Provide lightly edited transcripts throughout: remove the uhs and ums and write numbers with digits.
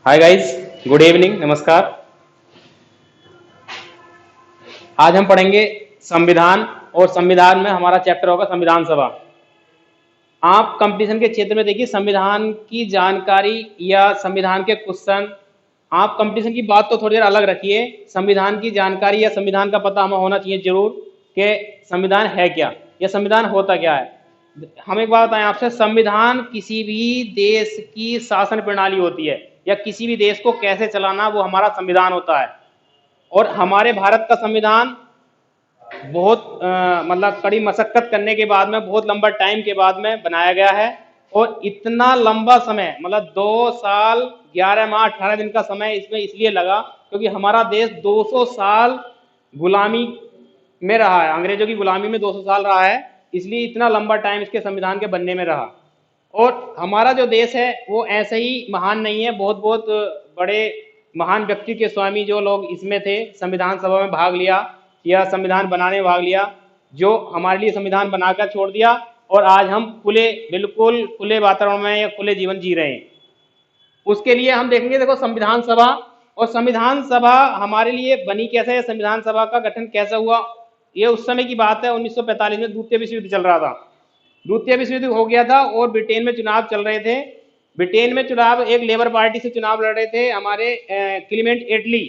Hi guys, good evening, नमस्कार। आज हम पढ़ेंगे संविधान और संविधान में हमारा चैप्टर होगा संविधान सभा। आप कंपटीशन के क्षेत्र में देखिए संविधान की जानकारी या संविधान के क्वेश्चन, आप कंपटीशन की बात तो थोड़ी देर अलग रखिए, संविधान की जानकारी या संविधान का पता हमें होना चाहिए जरूर कि संविधान है क्या या संविधान होता क्या है। हम एक बात बताएं आपसे, संविधान किसी भी देश की शासन प्रणाली होती है या किसी भी देश को कैसे चलाना, वो हमारा संविधान होता है। और हमारे भारत का संविधान बहुत मतलब कड़ी मशक्कत करने के बाद में, बहुत लंबा टाइम के बाद में बनाया गया है। और इतना लंबा समय मतलब 2 साल 11 माह 18 दिन का समय इसमें इसलिए लगा क्योंकि हमारा देश 200 साल गुलामी में रहा है, अंग्रेजों की गुलामी में 200 साल रहा है, इसलिए इतना लंबा टाइम इसके संविधान के बनने में रहा। और हमारा जो देश है वो ऐसे ही महान नहीं है, बहुत बहुत बड़े महान व्यक्ति के स्वामी जो लोग इसमें थे, संविधान सभा में भाग लिया या संविधान बनाने में भाग लिया, जो हमारे लिए संविधान बनाकर छोड़ दिया। और आज हम खुले, बिल्कुल खुले वातावरण में या खुले जीवन जी रहे हैं। उसके लिए हम देखेंगे, देखो संविधान सभा, और संविधान सभा हमारे लिए बनी कैसे है, संविधान सभा का गठन कैसे हुआ। ये उस समय की बात है, 1945 में द्वितीय विश्व युद्ध चल रहा था, द्वितीय विश्व युद्ध हो गया था और ब्रिटेन में चुनाव चल रहे थे। ब्रिटेन में चुनाव, एक लेबर पार्टी से चुनाव लड़ रहे थे हमारे क्लीमेंट एटली,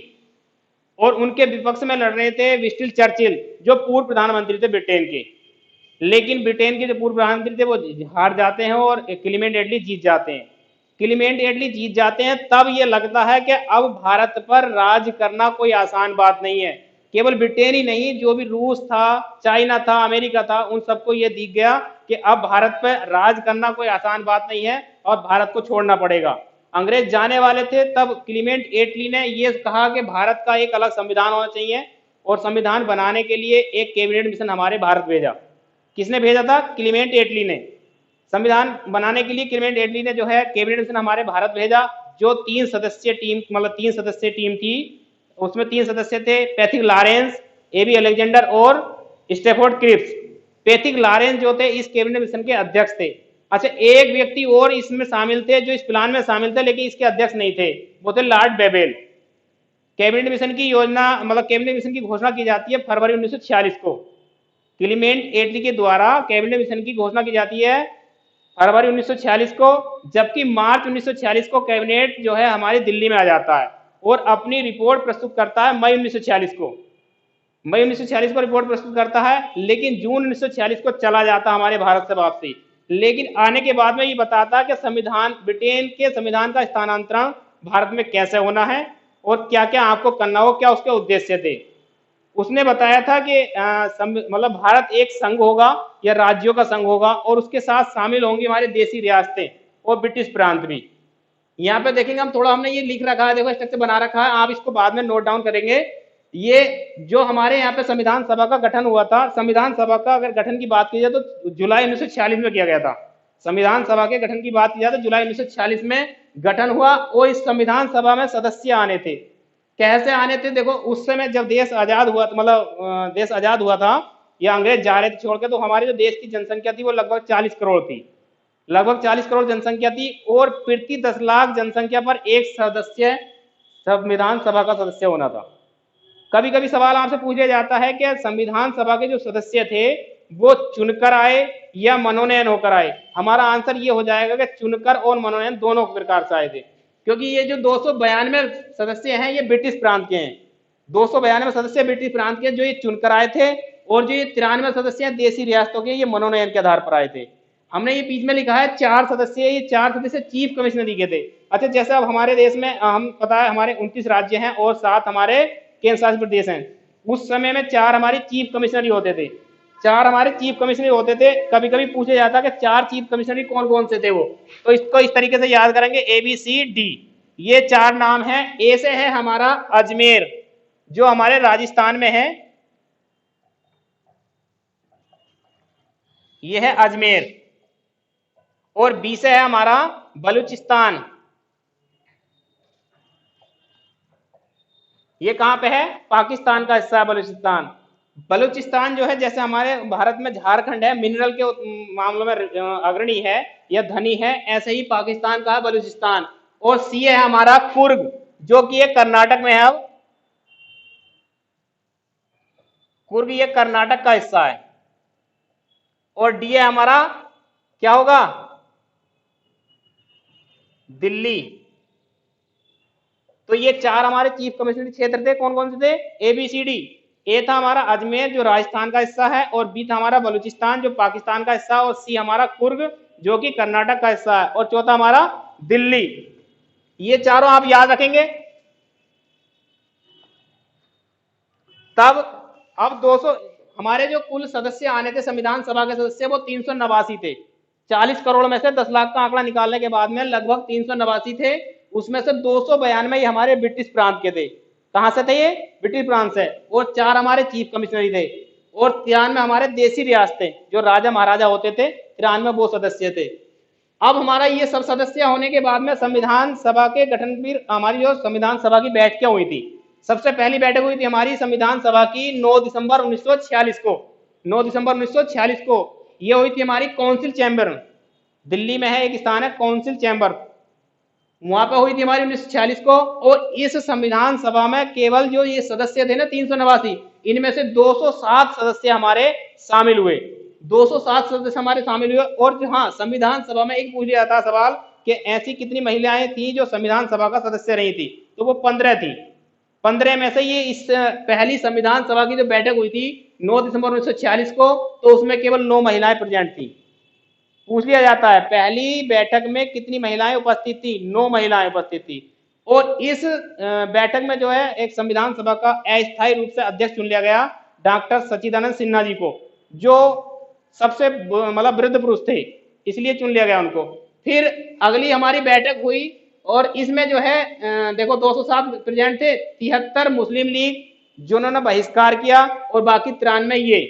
और उनके विपक्ष में लड़ रहे थे विंस्टन चर्चिल जो पूर्व प्रधानमंत्री थे ब्रिटेन के। लेकिन ब्रिटेन के जो पूर्व प्रधानमंत्री थे वो हार जाते हैं और क्लीमेंट एटली जीत जाते हैं। क्लीमेंट एटली जीत जाते हैं, तब ये लगता है कि अब भारत पर राज करना कोई आसान बात नहीं है। केवल ब्रिटेन ही नहीं, जो भी रूस था, चाइना था, अमेरिका था, उन सबको ये दिख गया कि अब भारत पर राज करना कोई आसान बात नहीं है और भारत को छोड़ना पड़ेगा। अंग्रेज जाने वाले थे, तब क्लीमेंट एटली ने ये कहा कि भारत का एक अलग संविधान होना चाहिए, और संविधान बनाने के लिए एक कैबिनेट मिशन हमारे भारत भेजा। किसने भेजा था? क्लीमेंट एटली ने। संविधान बनाने के लिए क्लीमेंट एटली ने जो है कैबिनेट मिशन हमारे भारत भेजा, जो 3 सदस्यीय टीम, मतलब 3 सदस्यीय टीम थी। उसमें 3 सदस्य थे, पैथिक लॉरेंस, एबी अलेक्जेंडर और स्टेफोर्ड क्रिप्स। पैथिक लॉरेंस जो थे इस कैबिनेट मिशन के अध्यक्ष थे। अच्छा, एक व्यक्ति और इसमें शामिल थे जो इस प्लान में शामिल थे लेकिन इसके अध्यक्ष नहीं थे, वो थे लॉर्ड बेबेल। कैबिनेट मिशन की योजना, मतलब कैबिनेट मिशन की घोषणा की जाती है फरवरी 1946 को। क्लीमेंट एटली के द्वारा कैबिनेट मिशन की घोषणा की जाती है फरवरी 1946 को, जबकि मार्च 1946 को कैबिनेट जो है हमारी दिल्ली में आ जाता है और अपनी रिपोर्ट प्रस्तुत करता है मई 1946 को। मई 1946 को रिपोर्ट प्रस्तुत करता है, लेकिन जून 1946 को चला जाता हमारे भारत से वापसी। लेकिन आने के बाद में ये बताता है कि संविधान, ब्रिटेन के संविधान का स्थानांतरण भारत में कैसे होना है और क्या क्या आपको करना हो, क्या उसके उद्देश्य थे। उसने बताया था कि मतलब भारत एक संघ होगा या राज्यों का संघ होगा, और उसके साथ शामिल होंगी हमारे देशी रियासतें और ब्रिटिश प्रांत भी। यहाँ पे देखेंगे हम, थोड़ा हमने ये लिख रखा है, देखो स्ट्रक्चर बना रखा है, आप इसको बाद में नोट डाउन करेंगे। ये जो हमारे यहाँ पे संविधान सभा का गठन हुआ था, संविधान सभा का अगर गठन की बात की जाए तो जुलाई 1946 में किया गया था। संविधान सभा के गठन की बात की जाए तो जुलाई 1946 में गठन हुआ, और इस संविधान सभा में सदस्य आने थे। कैसे आने थे? देखो उस समय जब देश आजाद हुआ, मतलब देश आजाद हुआ था या अंग्रेज जा रहे थे छोड़ के, तो हमारे जो देश की जनसंख्या थी वो लगभग 40 करोड़ थी, लगभग 40 करोड़ जनसंख्या थी, और प्रति 10 लाख जनसंख्या पर एक सदस्य संविधान सभा का सदस्य होना था। कभी कभी सवाल आपसे पूछा जाता है कि संविधान सभा के जो सदस्य थे वो चुनकर आए या मनोनयन होकर आए। हमारा आंसर ये हो जाएगा कि चुनकर और मनोनयन दोनों प्रकार से आए थे, क्योंकि ये जो 292 सदस्य हैं ये ब्रिटिश प्रांत के हैं। 292 सदस्य ब्रिटिश प्रांत के जो ये चुनकर आए थे, और जो ये 93 सदस्य हैं देशी रियासतों के, ये मनोनयन के आधार पर आए थे। हमने ये बीच में लिखा है 4 सदस्य, ये 4 सदस्य चीफ कमिश्नर दिए गए थे। अच्छा, जैसे अब हमारे देश में हम पता है हमारे 29 राज्य हैं और 7 हमारे केंद्र शासित प्रदेश हैं। उस समय में 4 हमारे चीफ कमिश्नर ही होते थे, 4 हमारे चीफ कमिश्नर होते थे। कभी कभी पूछा जाता कि 4 चीफ कमिश्नर कौन कौन से थे वो, तो इसको इस तरीके से याद करेंगे, ABCD, ये 4 नाम हैं। ए से है हमारा अजमेर जो हमारे राजस्थान में है, ये है अजमेर, और बी से है हमारा बलूचिस्तान, ये कहां पे है? पाकिस्तान का हिस्सा है बलूचिस्तान। बलूचिस्तान जो है, जैसे हमारे भारत में झारखंड है मिनरल के मामलों में अग्रणी है या धनी है, ऐसे ही पाकिस्तान का है बलूचिस्तान, और सी है हमारा कुर्ग, जो कि ये कर्नाटक में है। अब कुर्ग ये कर्नाटक का हिस्सा है। और डी है हमारा, क्या होगा, दिल्ली। तो ये चार हमारे चीफ कमिश्नरी क्षेत्र थे, कौन कौन से थे, ए बी सी डी। ए था हमारा अजमेर जो राजस्थान का हिस्सा है, और बी था हमारा बलूचिस्तान जो पाकिस्तान का हिस्सा है, और सी हमारा कुर्ग जो कि कर्नाटक का हिस्सा है, और चौथा हमारा दिल्ली। ये चारों आप याद रखेंगे। तब अब 200 हमारे जो कुल सदस्य आने थे संविधान सभा के सदस्य, वो 389 थे। 40 करोड़ में से 10 लाख का आंकड़ा निकालने के बाद में लगभग 389 थे। उसमें से 292 हमारे ब्रिटिश प्रांत के थे। कहां से थे ये, ब्रिटिश प्रांत से। और 4 हमारे चीफ कमिश्नरी थे, और 93 हमारे देसी रियासतें जो राजा महाराजा होते थे, 93 वो सदस्य थे। अब हमारा ये सब सदस्य होने के बाद में संविधान सभा के गठन की हमारी जो संविधान सभा की बैठकें हुई थी, सबसे पहली बैठक हुई थी हमारी संविधान सभा की 9 दिसंबर 1946 को। 9 दिसंबर 1946 को ये हुई थी हमारी काउंसिल चैम्बर, दिल्ली में है एक स्थान है काउंसिल चैम्बर, वहां पर हुई थी हमारी 1946 को। और इस संविधान सभा में केवल जो ये सदस्य थे ना 389, इनमें से 207 सदस्य हमारे शामिल हुए। 207 सदस्य हमारे शामिल हुए। और हाँ, संविधान सभा में एक पूछ लिया था सवाल कि ऐसी कितनी महिलाएं थी जो संविधान सभा का सदस्य रही थी, तो वो 15 थी। 15 में से ये इस पहली संविधान सभा की जो बैठक हुई थी 9 दिसंबर 1946 को, तो उसमें केवल 9 महिलाएं प्रेजेंट थी। पूछ लिया जाता है पहली बैठक में कितनी महिलाएं उपस्थित थी, 9 महिलाएं उपस्थित थी। और इस बैठक में जो है एक संविधान सभा का अस्थायी रूप से अध्यक्ष चुन लिया गया डॉक्टर सच्चिदानंद सिन्हा जी को, जो सबसे मतलब वृद्ध पुरुष थे, इसलिए चुन लिया गया उनको। फिर अगली हमारी बैठक हुई, और इसमें जो है देखो 207 प्रेजेंट थे, 73 मुस्लिम लीग जिन्होंने बहिष्कार किया, और बाकी 93 ये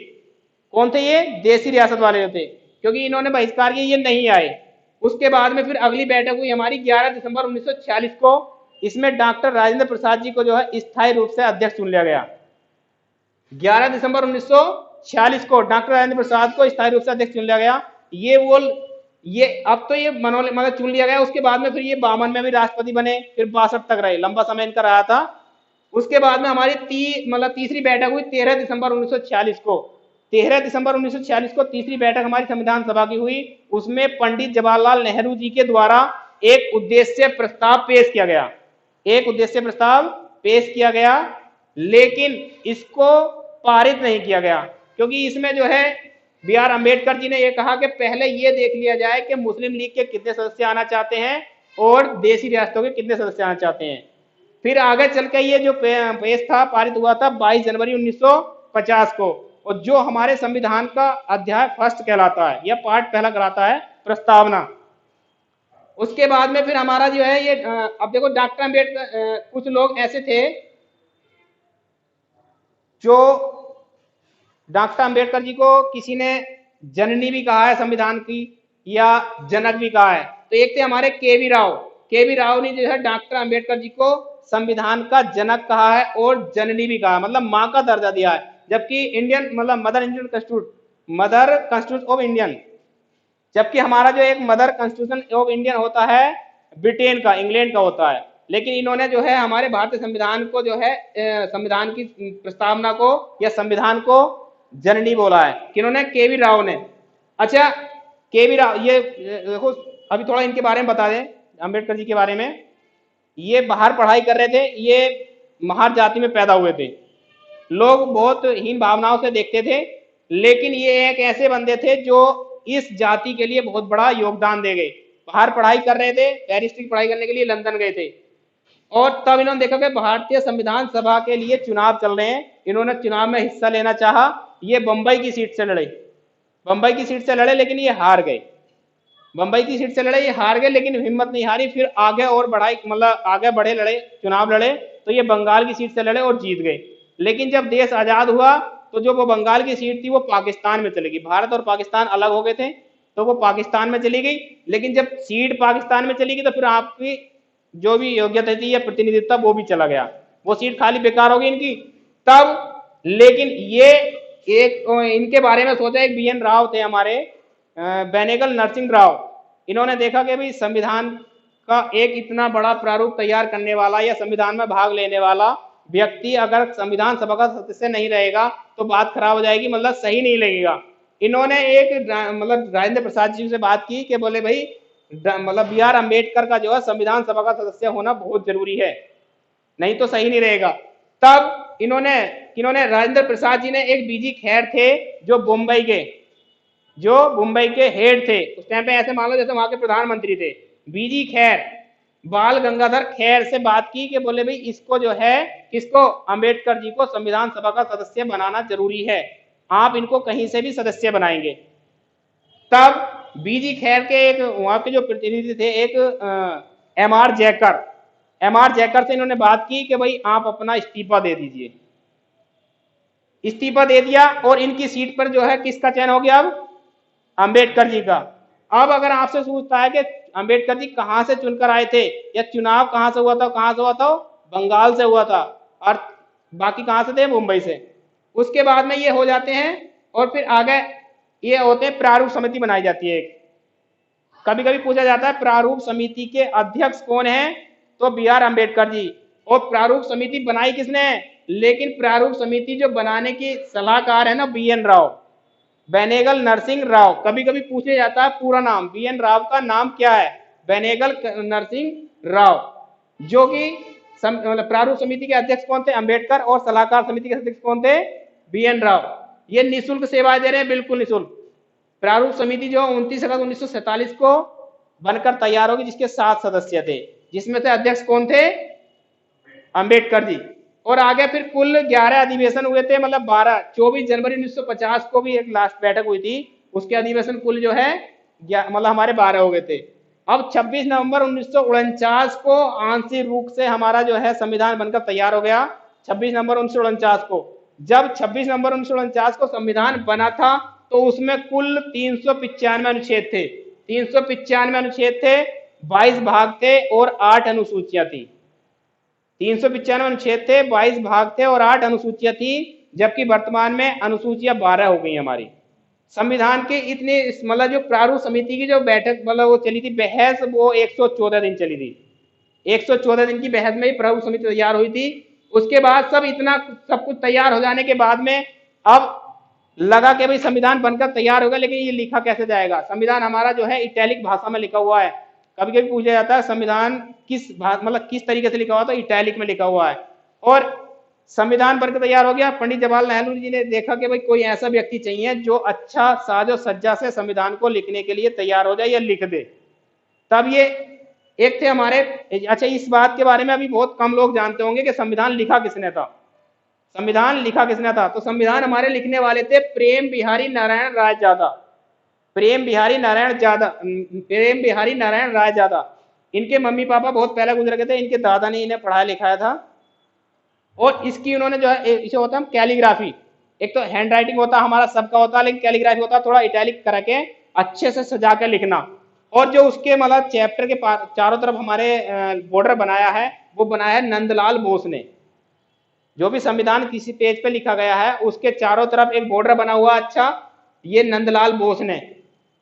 कौन थे, ये देसी रियासत वाले थे, क्योंकि इन्होंने बहिष्कार किया, ये नहीं आए। उसके बाद में फिर अगली बैठक हुई हमारी 11 दिसंबर 1946 को। इसमें डॉक्टर राजेंद्र प्रसाद जी को जो है स्थायी रूप से अध्यक्ष चुन लिया गया। 11 दिसंबर 1946 को डॉक्टर राजेंद्र प्रसाद को स्थायी रूप से अध्यक्ष चुन लिया गया। ये अब तो ये मनोले मतलब चुन लिया गया। उसके बाद में फिर ये 52 में भी राष्ट्रपति बने, फिर 62 तक रहे, लंबा समय इनका रहा था। उसके बाद में हमारी तीसरी बैठक हुई 13 दिसंबर 1946 को। 13 दिसंबर 1946 को तीसरी बैठक हमारी संविधान सभा की हुई। उसमें पंडित जवाहरलाल नेहरू जी के द्वारा एक उद्देश्य प्रस्ताव पेश किया गया, एक उद्देश्य प्रस्ताव पेश किया गया, लेकिन इसको पारित नहीं किया गया, क्योंकि इसमें जो है बी आर अम्बेडकर जी ने यह कहा कि पहले यह देख लिया जाए कि मुस्लिम लीग के कितने सदस्य आना चाहते हैं और देसी रियासतों के कितने सदस्य आना चाहते हैं। फिर आगे चल के ये जो पेश था, पारित हुआ था 22 जनवरी 1950 को, और जो हमारे संविधान का अध्याय फर्स्ट कहलाता है, यह पार्ट पहला कहलाता है, प्रस्तावना। उसके बाद में फिर हमारा जो है ये अब देखो डॉक्टर अम्बेडकर, कुछ लोग ऐसे थे जो डॉक्टर अम्बेडकर जी को किसी ने जननी भी कहा है संविधान की, या जनक भी कहा है। तो एक थे हमारे केवी राव। केवी राव ने जो है डॉक्टर अम्बेडकर जी को संविधान का जनक कहा है और जननी भी कहा है, मतलब मां का दर्जा दिया है। जबकि इंडियन मतलब मदर कॉन्स्टिट्यूशन ऑफ इंडियन, जबकि हमारा जो एक मदर कॉन्स्टिट्यूशन ऑफ इंडियन होता है ब्रिटेन का, इंग्लैंड का होता है। लेकिन इन्होंने जो है हमारे भारतीय संविधान को जो है संविधान की प्रस्तावना को या संविधान को जननी बोला है, किन्होंने, केवी राव ने। अच्छा, केवी राव ये देखो, अभी थोड़ा इनके बारे में बता दें, अम्बेडकर जी के बारे में। ये बाहर पढ़ाई कर रहे थे, ये महार जाति में पैदा हुए थे, लोग बहुत हीन भावनाओं से देखते थे, लेकिन ये एक ऐसे बंदे थे जो इस जाति के लिए बहुत बड़ा योगदान दे गए। बाहर पढ़ाई कर रहे थे, बैरिस्टर की पढ़ाई करने के लिए लंदन गए थे, और तब इन्होंने देखा कि भारतीय संविधान सभा के लिए चुनाव चल रहे हैं, इन्होंने चुनाव में हिस्सा लेना चाहा। ये बंबई की सीट से लड़े, बंबई की सीट से लड़े, लेकिन ये हार गए। बंबई की सीट से लड़े, ये हार गए, लेकिन हिम्मत नहीं हारी, फिर आगे और बढ़ाई, मतलब आगे बढ़े, लड़े, चुनाव लड़े, तो ये बंगाल की सीट से लड़े और जीत गए। लेकिन जब देश आजाद हुआ तो जो वो बंगाल की सीट थी वो पाकिस्तान में चली गई। भारत और पाकिस्तान अलग हो गए थे, तो वो पाकिस्तान में चली गई। लेकिन जब सीट पाकिस्तान में चली गई तो फिर आपकी जो भी योग्यता थी या प्रतिनिधित्व वो भी चला गया, वो सीट खाली बेकार हो गई इनकी। तब लेकिन ये एक इनके बारे में सोचा, एक BN राव थे हमारे, बेनेगल नरसिंह राव, इन्होंने देखा कि भाई संविधान का एक इतना बड़ा प्रारूप तैयार करने वाला या संविधान में भाग लेने वाला व्यक्ति अगर संविधान सभा का सदस्य नहीं रहेगा तो बात खराब हो जाएगी, मतलब सही नहीं लगेगा। इन्होंने एक मतलब राजेंद्र प्रसाद जी से बात की कि बोले भाई मतलब बी आर अम्बेडकर का जो है संविधान सभा का सदस्य होना बहुत जरूरी है, नहीं तो सही नहीं रहेगा। तब इन्होंने राजेंद्र प्रसाद जी ने एक बीजी खैर थे जो मुंबई के हेड थे उस टाइम पे, ऐसे मान लो जैसे वहां के प्रधानमंत्री थे, बीजी खैर बाल गंगाधर खैर से बात की कि बोले भाई इसको जो है किसको, अम्बेडकर जी को संविधान सभा का सदस्य बनाना जरूरी है, आप इनको कहीं से भी सदस्य बनाएंगे। तब बीजी खैर के एक वहां के जो प्रतिनिधि थे एक एम आर जैकर से इन्होंने बात की कि भाई आप अपना इस्तीफा दे दीजिए। इस्तीफा दे दिया और इनकी सीट पर जो है किसका चयन हो गया, अब अंबेडकर जी का। अब अगर आपसे पूछता है कि अंबेडकर जी कहां से चुनकर आए थे या चुनाव कहां से हुआ था, बंगाल से हुआ था, और बाकी कहां से थे, मुंबई से। उसके बाद में ये हो जाते हैं और फिर आगे ये होते हैं, प्रारूप समिति बनाई जाती है। कभी कभी पूछा जाता है प्रारूप समिति के अध्यक्ष कौन है, तो बी आर अम्बेडकर जी। और प्रारूप समिति बनाई किसने, लेकिन प्रारूप समिति जो बनाने की सलाहकार है ना, बी एन राव, बेनेगल नरसिंह राव। कभी कभी पूछा जाता है पूरा नाम, बी एन राव का नाम क्या है, बेनेगल नरसिंह राव। जो कि प्रारूप समिति के अध्यक्ष कौन थे, अंबेडकर, और सलाहकार समिति के अध्यक्ष कौन थे, बी एन राव। ये निःशुल्क सेवाएं दे रहे हैं, बिल्कुल निःशुल्क। प्रारूप समिति जो 29 अगस्त 1947 को बनकर तैयार होगी, जिसके 7 सदस्य थे, जिसमें से अध्यक्ष कौन थे, अंबेडकर जी। और आगे फिर कुल 11 अधिवेशन हुए थे, मतलब 24 जनवरी 1950 को भी एक लास्ट बैठक हुई थी, उसके अधिवेशन कुल जो है मतलब हमारे 12 हो गए थे। अब 26 नवंबर 1949 को आंशिक रूप से हमारा जो है संविधान बनकर तैयार हो गया। 26 नवंबर 1949 को, जब 26 नवंबर 1949 को संविधान बना था तो उसमें कुल 395 अनुच्छेद थे, 395 अनुच्छेद थे, 22 भाग थे और 8 अनुसूचियां थी। 395 अनुच्छेद थे, 22 भाग थे और 8 अनुसूचियां थी, जबकि वर्तमान में अनुसूचियां 12 हो गई हमारी। संविधान के इतने मतलब जो प्रारूप समिति की जो बैठक मतलब वो चली थी बहस, वो 114 दिन चली थी। 114 दिन की बहस में ही प्रारूप समिति तैयार हुई थी। उसके बाद सब कुछ तैयार हो जाने के बाद में अब लगा कि भाई संविधान बनकर तैयार होगा, लेकिन ये लिखा कैसे जाएगा। संविधान हमारा जो है इटैलिक भाषा में लिखा हुआ है। कभी कभी पूछा जाता है संविधान किस तरीके से लिखा हुआ, तो इटैलिक में लिखा हुआ है। और संविधान बनकर तैयार हो गया। पंडित जवाहरलाल नेहरू जी ने देखा कि भाई कोई ऐसा व्यक्ति चाहिए जो अच्छा साजो सज्जा से संविधान को लिखने के लिए तैयार हो जाए या लिख दे। तब ये एक थे हमारे। अच्छा, इस बात के बारे में अभी बहुत कम लोग जानते होंगे कि संविधान लिखा किसने था। तो संविधान हमारे लिखने वाले थे प्रेम बिहारी नारायण राय ज्यादा। इनके मम्मी पापा बहुत पहले गुजर गए थे, इनके दादा ने इन्हें पढ़ाया लिखाया था। और इसकी उन्होंने जो है, इसे होता है कैलीग्राफी, एक तो हैंड राइटिंग होता हमारा सबका होता है, लेकिन कैलीग्राफी होता थोड़ा इटैलिक करके अच्छे से सजा के लिखना। और जो उसके मतलब चैप्टर के चारों तरफ हमारे बॉर्डर बनाया है, वो बनाया है नंदलाल बोस ने। जो भी संविधान किसी पेज पे लिखा गया है उसके चारों तरफ एक बॉर्डर बना हुआ, अच्छा, ये नंदलाल बोस ने।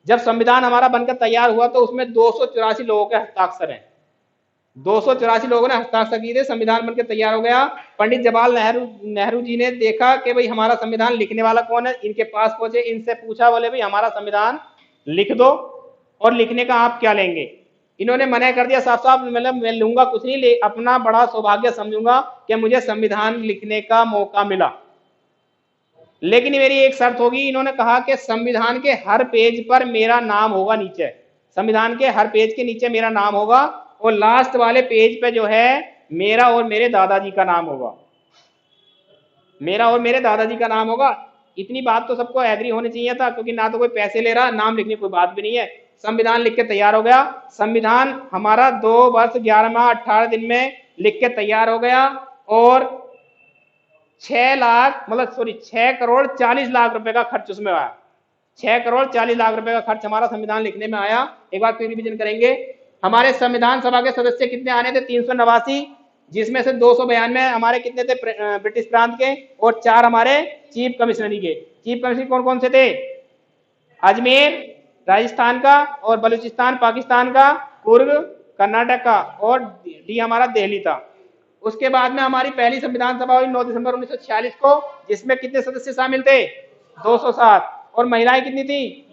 जब संविधान हमारा बनकर तैयार हुआ तो उसमें 284 लोगों के हस्ताक्षर हैं। 284 लोगों ने हस्ताक्षर किए थे, संविधान बनकर तैयार हो गया। पंडित जवाहरलाल नेहरू जी ने देखा कि भाई हमारा संविधान लिखने वाला कौन है, इनके पास पहुंचे, इनसे पूछा, बोले भाई हमारा संविधान लिख दो और लिखने का आप क्या लेंगे। इन्होंने मना कर दिया साफ साफ, मतलब मैं लूंगा कुछ नहीं, ले अपना बड़ा सौभाग्य समझूंगा कि मुझे संविधान लिखने का मौका मिला, लेकिन मेरी एक शर्त होगी। इन्होंने कहा कि संविधान के हर पेज पर मेरा नाम होगा, नीचे संविधान के हर पेज के नीचे मेरा नाम होगा, और लास्ट वाले पेज पे जो है मेरा और मेरे दादाजी का नाम होगा, इतनी बात तो सबको एग्री होनी चाहिए था, क्योंकि ना तो कोई पैसे ले रहा, नाम लिखने की कोई बात भी नहीं है। संविधान लिख के तैयार हो गया। संविधान हमारा 2 वर्ष 11 माह 18 दिन में लिख के तैयार हो गया, और 6 करोड़ 40 लाख रुपए का खर्च उसमें आया। 6 करोड़ 40 लाख रुपए का खर्च हमारा संविधान लिखने में आया। एक बार फिर रिवीजन करेंगे। हमारे संविधान सभा के सदस्य कितने आने थे, 389, जिसमें से 292 हमारे कितने थे ब्रिटिश प्रांत के, और 4 हमारे चीफ कमिश्नरी के। चीफ कमिश्नरी कौन कौन से थे, अजमेर राजस्थान का, और बलूचिस्तान पाकिस्तान का, कुर्ग कर्नाटक का, और डी हमारा दिल्ली था। उसके बाद में हमारी पहली संविधान सभा हुई 9 दिसंबर 1946 को, जिसमें कितने सदस्य शामिल थे? 207। और महिलाएं कितनी थी?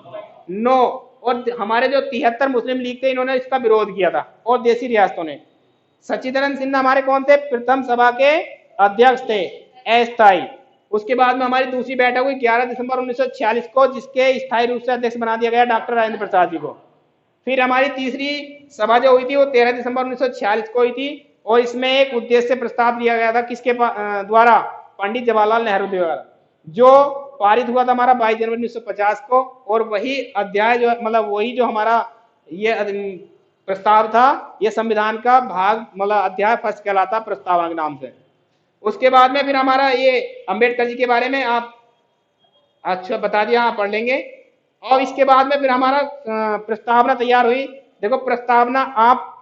9। और हमारे जो 73 मुस्लिम लीग थे, इन्होंने इसका विरोध किया था, और देशी रियासतों ने। सच्चिदानंद सिन्हा हमारे कौन थे? प्रथम सभा के अध्यक्ष थे, अस्थायी। उसके बाद में हमारी दूसरी बैठक हुई 11 दिसंबर 1946 को, जिसके स्थायी रूप से अध्यक्ष बना दिया गया डॉक्टर राजेंद्र प्रसाद जी को। फिर हमारी तीसरी सभा जो हुई थी वो 13 दिसंबर 1946 को हुई थी, और इसमें एक उद्देश्य प्रस्ताव दिया गया था किसके द्वारा? पंडित जवाहरलाल नेहरू द्वारा, जो पारित हुआ था हमारा 22 जनवरी 1950 को। और वही अध्याय जो मतलब वही जो हमारा ये प्रस्ताव था, ये संविधान का भाग मतलब अध्याय फर्स्ट कहलाता प्रस्तावना के नाम से। उसके बाद में फिर हमारा ये अंबेडकर जी के बारे में आप अच्छा बता दिया, आप पढ़ लेंगे। और इसके बाद में फिर हमारा प्रस्तावना तैयार हुई। देखो प्रस्तावना आप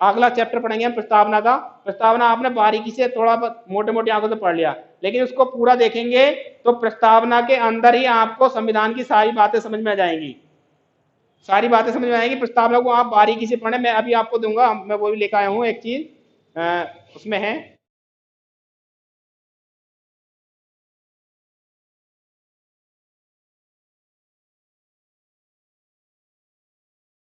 अगला चैप्टर पढ़ेंगे हम प्रस्तावना का। प्रस्तावना आपने बारीकी से थोड़ा मोटे मोटे आंखों से पढ़ लिया, लेकिन उसको पूरा देखेंगे तो प्रस्तावना के अंदर ही आपको संविधान की सारी बातें समझ में आ जाएंगी, सारी बातें समझ में आएंगी। प्रस्तावना को आप बारीकी से पढ़ें। मैं अभी आपको दूंगा, मैं वो भी लेकर आया हूँ एक चीज उसमें है